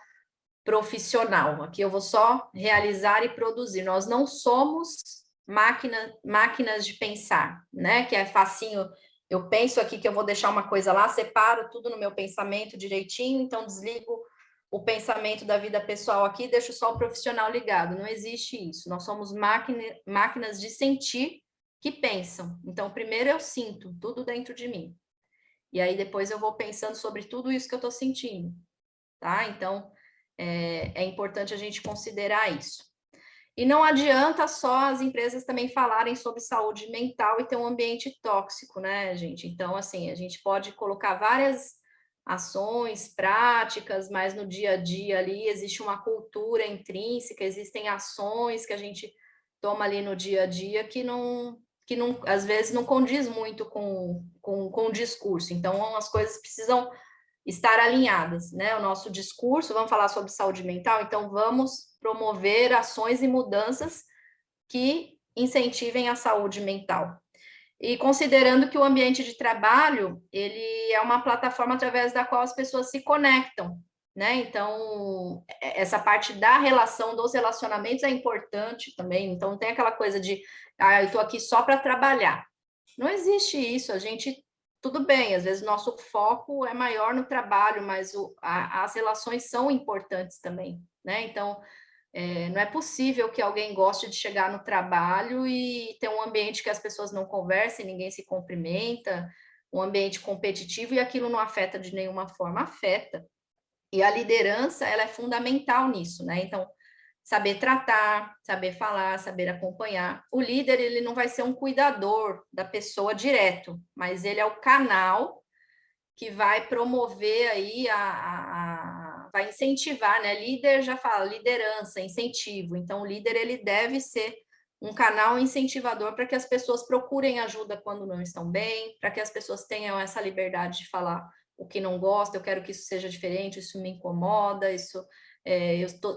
profissional, aqui eu vou só realizar e produzir. Nós não somos máquinas de pensar, né? Que é facinho, eu penso aqui que eu vou deixar uma coisa lá, separo tudo no meu pensamento direitinho, então desligo o pensamento da vida pessoal aqui, deixo só o profissional ligado. Não existe isso. Nós somos máquinas de sentir que pensam. Então, primeiro eu sinto tudo dentro de mim. E aí depois eu vou pensando sobre tudo isso que eu estou sentindo, tá? Então, é importante a gente considerar isso. E não adianta só as empresas também falarem sobre saúde mental e ter um ambiente tóxico, né, gente? Então, assim, a gente pode colocar várias ações, práticas, mas no dia a dia ali existe uma cultura intrínseca, existem ações que a gente toma ali no dia a dia que às vezes não condiz muito com o discurso. Então, as coisas precisam estar alinhadas, né? O nosso discurso, vamos falar sobre saúde mental, então vamos promover ações e mudanças que incentivem a saúde mental. E considerando que o ambiente de trabalho, ele é uma plataforma através da qual as pessoas se conectam, né? Então, essa parte da relação, dos relacionamentos é importante também. Então, não tem aquela coisa de, eu estou aqui só para trabalhar. Não existe isso, tudo bem, às vezes o nosso foco é maior no trabalho, mas as relações são importantes também, né? Então, não é possível que alguém goste de chegar no trabalho e ter um ambiente que as pessoas não conversem, ninguém se cumprimenta, um ambiente competitivo, e aquilo não afeta de nenhuma forma, afeta. E a liderança, ela é fundamental nisso, né? Então, saber tratar, saber falar, saber acompanhar. O líder, ele não vai ser um cuidador da pessoa direto, mas ele é o canal que vai promover aí vai incentivar, né? Líder já fala liderança, incentivo. Então, o líder, ele deve ser um canal incentivador para que as pessoas procurem ajuda quando não estão bem, para que as pessoas tenham essa liberdade de falar o que não gosta, eu quero que isso seja diferente, isso me incomoda,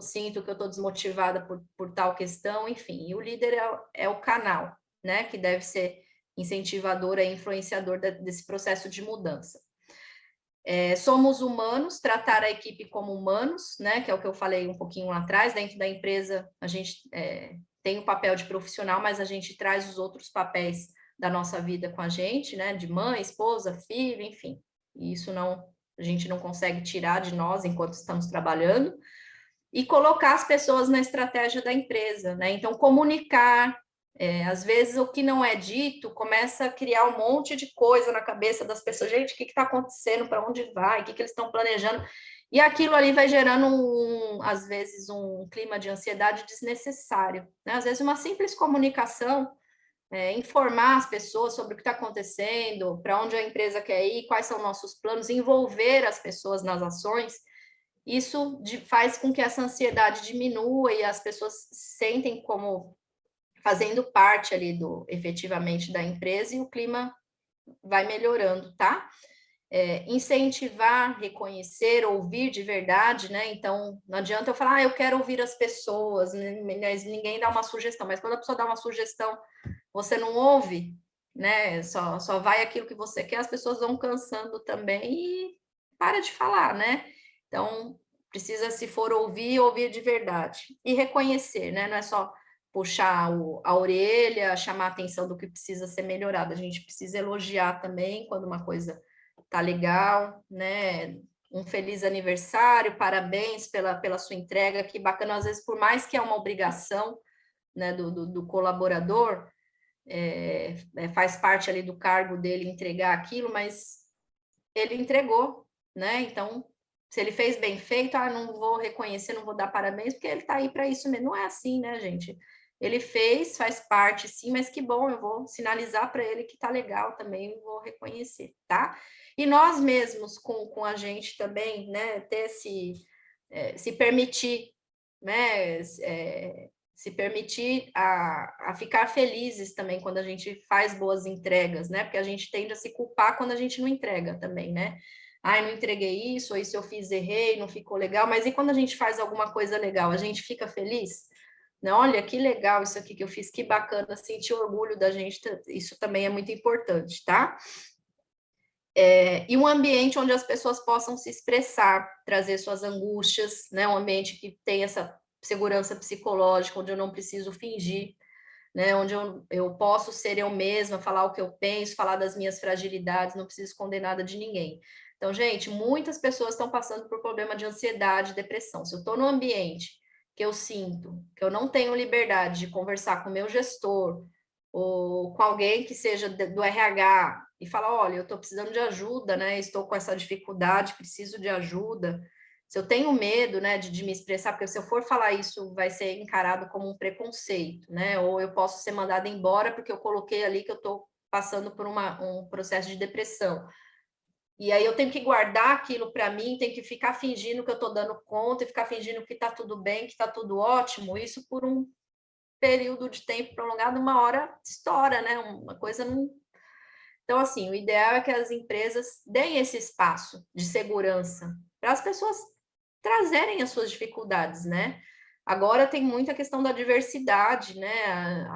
sinto que eu estou desmotivada por tal questão, enfim. E o líder é o canal, né? Que deve ser incentivador e influenciador desse processo de mudança. Somos humanos, tratar a equipe como humanos, né? Que é o que eu falei um pouquinho lá atrás. Dentro da empresa, a gente tem o papel de profissional, mas a gente traz os outros papéis da nossa vida com a gente, né? De mãe, esposa, filho, enfim. E isso a gente não consegue tirar de nós enquanto estamos trabalhando. E colocar as pessoas na estratégia da empresa, né? Então, comunicar. Às vezes, o que não é dito começa a criar um monte de coisa na cabeça das pessoas. Gente, o que está acontecendo? Para onde vai? O que eles estão planejando? E aquilo ali vai gerando, às vezes, um clima de ansiedade desnecessário, né? Às vezes, uma simples comunicação, informar as pessoas sobre o que está acontecendo, para onde a empresa quer ir, quais são nossos planos, envolver as pessoas nas ações. Isso faz com que essa ansiedade diminua e as pessoas sentem como fazendo parte ali efetivamente da empresa, e o clima vai melhorando, tá? Incentivar, reconhecer, ouvir de verdade, né? Então, não adianta eu falar, eu quero ouvir as pessoas, ninguém dá uma sugestão, mas quando a pessoa dá uma sugestão, você não ouve, né? Só vai aquilo que você quer, as pessoas vão cansando também e para de falar, né? Então, precisa, se for ouvir de verdade. E reconhecer, né? Não é só puxar a orelha, chamar a atenção do que precisa ser melhorado. A gente precisa elogiar também quando uma coisa tá legal, né? Um feliz aniversário, parabéns pela sua entrega, que bacana. Às vezes, por mais que é uma obrigação, né, do colaborador, faz parte ali do cargo dele entregar aquilo, mas ele entregou, né? Então, se ele fez bem feito, não vou reconhecer, não vou dar parabéns, porque ele está aí para isso mesmo. Não é assim, né, gente? Ele fez, faz parte, sim, mas que bom, eu vou sinalizar para ele que tá legal também, vou reconhecer, tá? E nós mesmos, com a gente também, né, ter se permitir, né, se permitir a ficar felizes também quando a gente faz boas entregas, né? Porque a gente tende a se culpar quando a gente não entrega também, né? Ai, não entreguei isso, ou isso eu fiz, errei, não ficou legal, mas e quando a gente faz alguma coisa legal, a gente fica feliz? Não, olha, que legal isso aqui que eu fiz, que bacana, sentir orgulho da gente, isso também é muito importante, tá? E um ambiente onde as pessoas possam se expressar, trazer suas angústias, né? Um ambiente que tem essa segurança psicológica, onde eu não preciso fingir, né? Onde eu posso ser eu mesma, falar o que eu penso, falar das minhas fragilidades, não preciso esconder nada de ninguém. Então, gente, muitas pessoas estão passando por problema de ansiedade, depressão. Se eu estou num ambiente que eu sinto que eu não tenho liberdade de conversar com o meu gestor ou com alguém que seja do RH e falar, olha, eu estou precisando de ajuda, né? Estou com essa dificuldade, preciso de ajuda. Se eu tenho medo, né, de me expressar, porque se eu for falar isso, vai ser encarado como um preconceito, né? Ou eu posso ser mandada embora porque eu coloquei ali que eu estou passando por um processo de depressão. E aí eu tenho que guardar aquilo para mim, tenho que ficar fingindo que eu estou dando conta e ficar fingindo que está tudo bem, que está tudo ótimo, isso por um período de tempo prolongado, uma hora estoura, né? Uma coisa não. Então, assim, o ideal é que as empresas deem esse espaço de segurança para as pessoas trazerem as suas dificuldades, né? Agora tem muita questão da diversidade, né?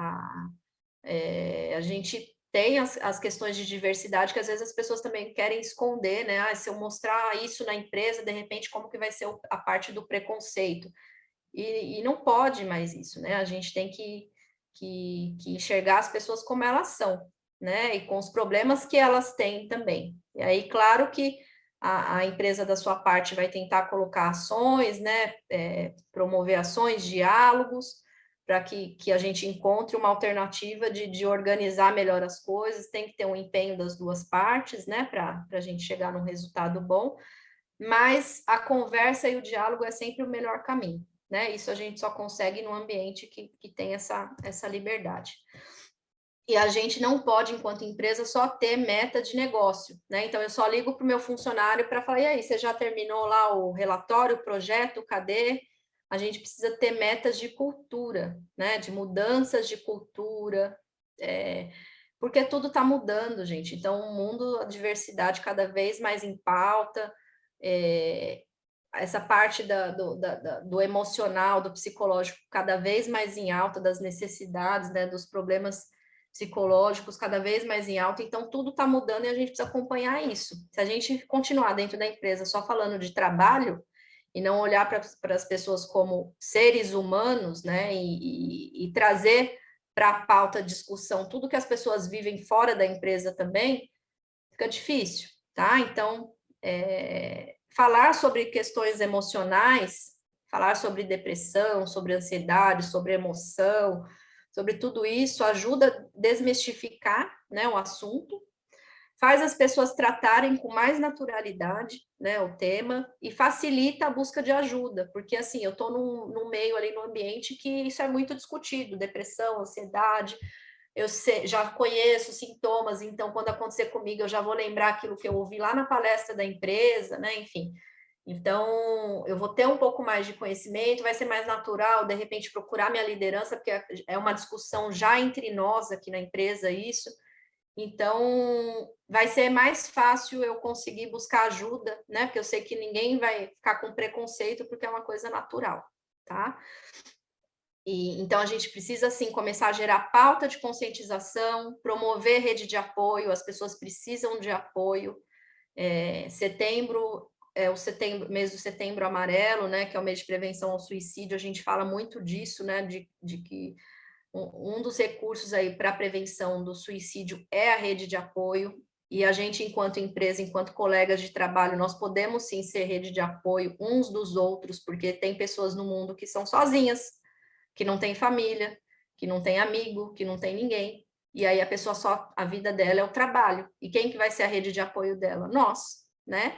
A gente tem as questões de diversidade que às vezes as pessoas também querem esconder, né? Se eu mostrar isso na empresa, de repente, como que vai ser a parte do preconceito? E não pode mais isso, né? A gente tem que enxergar as pessoas como elas são, né? E com os problemas que elas têm também. E aí, claro que a empresa da sua parte vai tentar colocar ações, né? Promover ações, diálogos, para que a gente encontre uma alternativa de organizar melhor as coisas, tem que ter um empenho das duas partes, né? Para a gente chegar num resultado bom, mas a conversa e o diálogo é sempre o melhor caminho. Né? Isso a gente só consegue num ambiente que tem essa liberdade. E a gente não pode, enquanto empresa, só ter meta de negócio, né? Então, eu só ligo para o meu funcionário para falar, e aí, você já terminou lá o relatório, o projeto, cadê? A gente precisa ter metas de cultura, né? De mudanças de cultura, porque tudo está mudando, gente. Então, o mundo, a diversidade cada vez mais em pauta, essa parte do emocional, do psicológico, cada vez mais em alta, das necessidades, né, dos problemas psicológicos cada vez mais em alta, então tudo está mudando e a gente precisa acompanhar isso. Se a gente continuar dentro da empresa só falando de trabalho e não olhar para as pessoas como seres humanos, né, e trazer para a pauta de discussão tudo que as pessoas vivem fora da empresa também, fica difícil, tá? Então, falar sobre questões emocionais, falar sobre depressão, sobre ansiedade, sobre emoção, sobre tudo isso, ajuda a desmistificar, né, o assunto, faz as pessoas tratarem com mais naturalidade, né, o tema, e facilita a busca de ajuda, porque, assim, eu estou num meio ali, no ambiente que isso é muito discutido, depressão, ansiedade, eu já conheço sintomas, então, quando acontecer comigo, eu já vou lembrar aquilo que eu ouvi lá na palestra da empresa, né, enfim. Então, eu vou ter um pouco mais de conhecimento, vai ser mais natural, de repente, procurar minha liderança, porque é uma discussão já entre nós aqui na empresa, isso. Então, vai ser mais fácil eu conseguir buscar ajuda, né? Porque eu sei que ninguém vai ficar com preconceito, porque é uma coisa natural, tá? Então, a gente precisa, sim, começar a gerar pauta de conscientização, promover rede de apoio, as pessoas precisam de apoio. Setembro é o mês do Setembro Amarelo, né, que é o mês de prevenção ao suicídio, a gente fala muito disso, né, de que um dos recursos aí para a prevenção do suicídio é a rede de apoio, e a gente, enquanto empresa, enquanto colegas de trabalho, nós podemos sim ser rede de apoio uns dos outros, porque tem pessoas no mundo que são sozinhas, que não tem família, que não tem amigo, que não tem ninguém, e aí a pessoa só, a vida dela é o trabalho, e quem que vai ser a rede de apoio dela? Nós, né?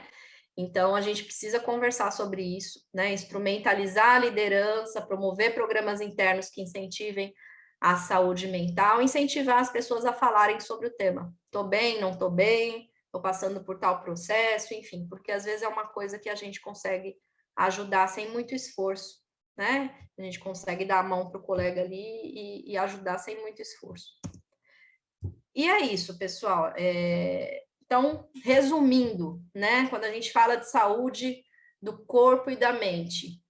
Então, a gente precisa conversar sobre isso, né? Instrumentalizar a liderança, promover programas internos que incentivem a saúde mental, incentivar as pessoas a falarem sobre o tema. Estou bem, não estou bem, estou passando por tal processo, enfim, porque às vezes é uma coisa que a gente consegue ajudar sem muito esforço, né? A gente consegue dar a mão para o colega ali e ajudar sem muito esforço. E é isso, pessoal. Então, resumindo, né? Quando a gente fala de saúde do corpo e da mente,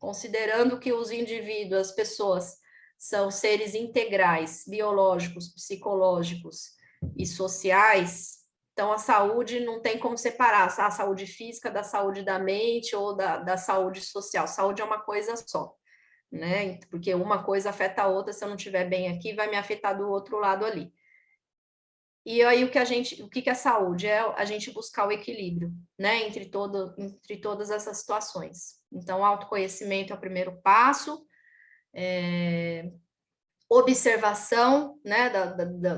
considerando que os indivíduos, as pessoas, são seres integrais, biológicos, psicológicos e sociais, então a saúde não tem como separar a saúde física da saúde da mente ou da saúde social. Saúde é uma coisa só, né? Porque uma coisa afeta a outra, se eu não estiver bem aqui, vai me afetar do outro lado ali. E aí o que é saúde? É a gente buscar o equilíbrio, né, entre todas essas situações. Então, autoconhecimento é o primeiro passo, observação, né,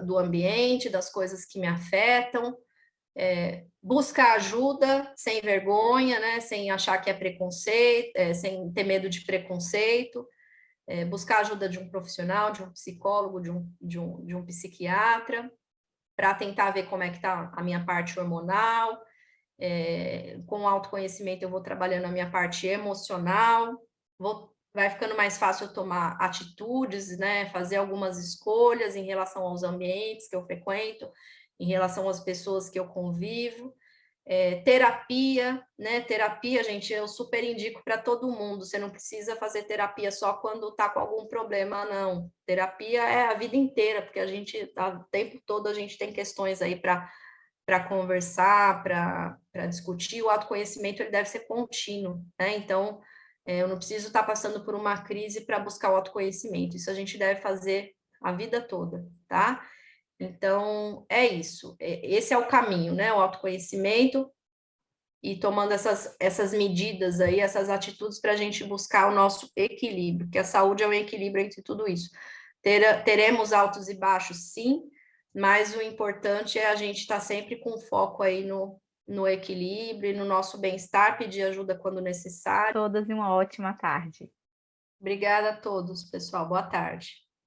do ambiente, das coisas que me afetam, buscar ajuda sem vergonha, né, sem achar que é preconceito, sem ter medo de preconceito, buscar ajuda de um profissional, de um psicólogo, de um psiquiatra, para tentar ver como é que está a minha parte hormonal. Com o autoconhecimento eu vou trabalhando a minha parte emocional, vai ficando mais fácil eu tomar atitudes, né, fazer algumas escolhas em relação aos ambientes que eu frequento, em relação às pessoas que eu convivo. Terapia, né? Terapia, gente, eu super indico para todo mundo. Você não precisa fazer terapia só quando está com algum problema, não. Terapia é a vida inteira, porque a gente, o tempo todo, a gente tem questões aí para conversar, para discutir. O autoconhecimento ele deve ser contínuo, né? Então, eu não preciso estar passando por uma crise para buscar o autoconhecimento. Isso a gente deve fazer a vida toda, tá? Então, é isso. Esse é o caminho, né? O autoconhecimento e tomando essas medidas aí, essas atitudes para a gente buscar o nosso equilíbrio, que a saúde é um equilíbrio entre tudo isso. Teremos altos e baixos, sim, mas o importante é a gente estar sempre com foco aí no equilíbrio, no nosso bem-estar, pedir ajuda quando necessário. Todas e uma ótima tarde. Obrigada a todos, pessoal. Boa tarde.